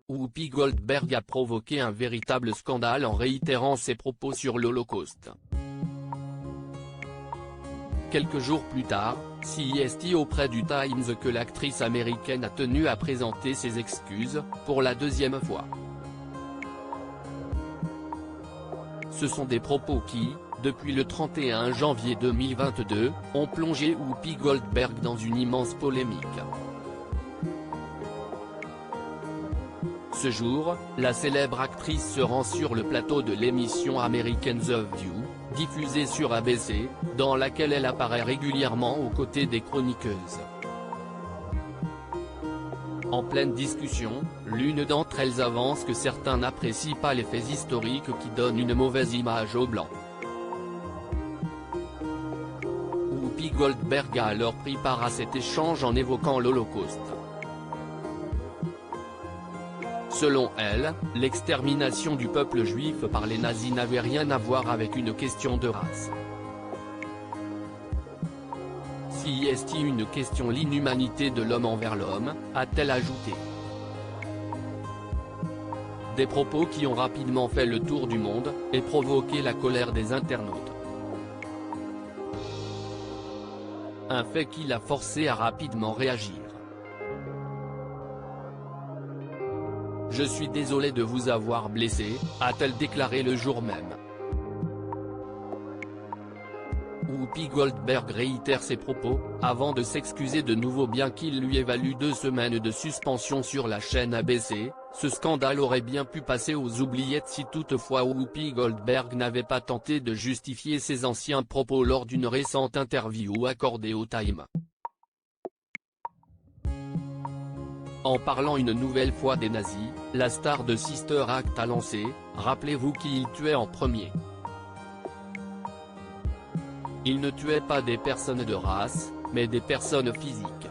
Whoopi Goldberg a provoqué un véritable scandale en réitérant ses propos sur l'Holocauste. Quelques jours plus tard, CST auprès du Times que l'actrice américaine a tenu à présenter ses excuses, pour la deuxième fois. Ce sont des propos qui, depuis le 31 janvier 2022, ont plongé Whoopi Goldberg dans une immense polémique. Ce jour, la célèbre actrice se rend sur le plateau de l'émission américaine The View, diffusée sur ABC, dans laquelle elle apparaît régulièrement aux côtés des chroniqueuses. En pleine discussion, l'une d'entre elles avance que certains n'apprécient pas les faits historiques qui donnent une mauvaise image aux Blancs. Whoopi Goldberg a alors pris part à cet échange en évoquant l'Holocauste. Selon elle, l'extermination du peuple juif par les nazis n'avait rien à voir avec une question de race. Si est une question l'inhumanité de l'homme envers l'homme, a-t-elle ajouté. Des propos qui ont rapidement fait le tour du monde, et provoqué la colère des internautes. Un fait qui l'a forcé à rapidement réagir. « Je suis désolé de vous avoir blessé », a-t-elle déclaré le jour même. Whoopi Goldberg réitère ses propos, avant de s'excuser de nouveau bien qu'il lui ait valu 2 semaines de suspension sur la chaîne ABC. Ce scandale aurait bien pu passer aux oubliettes si toutefois Whoopi Goldberg n'avait pas tenté de justifier ses anciens propos lors d'une récente interview accordée au Time. En parlant une nouvelle fois des nazis, la star de Sister Act a lancé « Rappelez-vous qui il tuait en premier. Il ne tuait pas des personnes de race, mais des personnes physiques.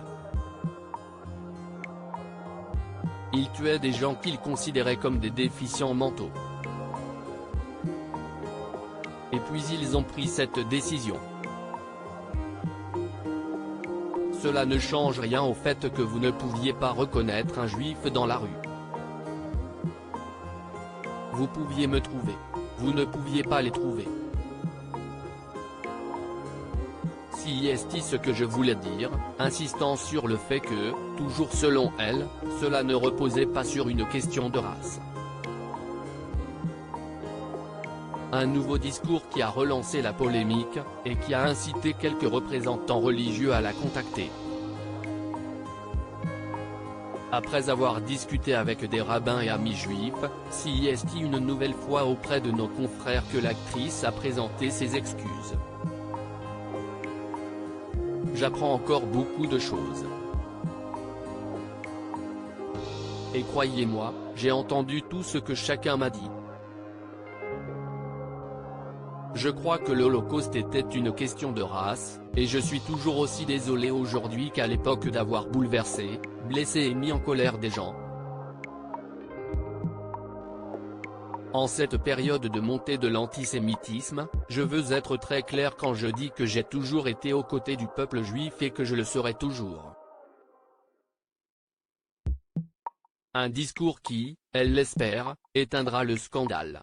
Il tuait des gens qu'il considérait comme des déficients mentaux. Et puis ils ont pris cette décision. Cela ne change rien au fait que vous ne pouviez pas reconnaître un juif dans la rue. Vous pouviez me trouver. Vous ne pouviez pas les trouver. Si est ce que je voulais dire, insistant sur le fait que, toujours selon elle, cela ne reposait pas sur une question de race. Un nouveau discours qui a relancé la polémique, et qui a incité quelques représentants religieux à la contacter. Après avoir discuté avec des rabbins et amis juifs, si est une nouvelle fois auprès de nos confrères que l'actrice a présenté ses excuses. J'apprends encore beaucoup de choses. Et croyez-moi, j'ai entendu tout ce que chacun m'a dit. Je crois que l'Holocauste était une question de race, et je suis toujours aussi désolé aujourd'hui qu'à l'époque d'avoir bouleversé, blessé et mis en colère des gens. En cette période de montée de l'antisémitisme, je veux être très clair quand je dis que j'ai toujours été aux côtés du peuple juif et que je le serai toujours. Un discours qui, elle l'espère, éteindra le scandale.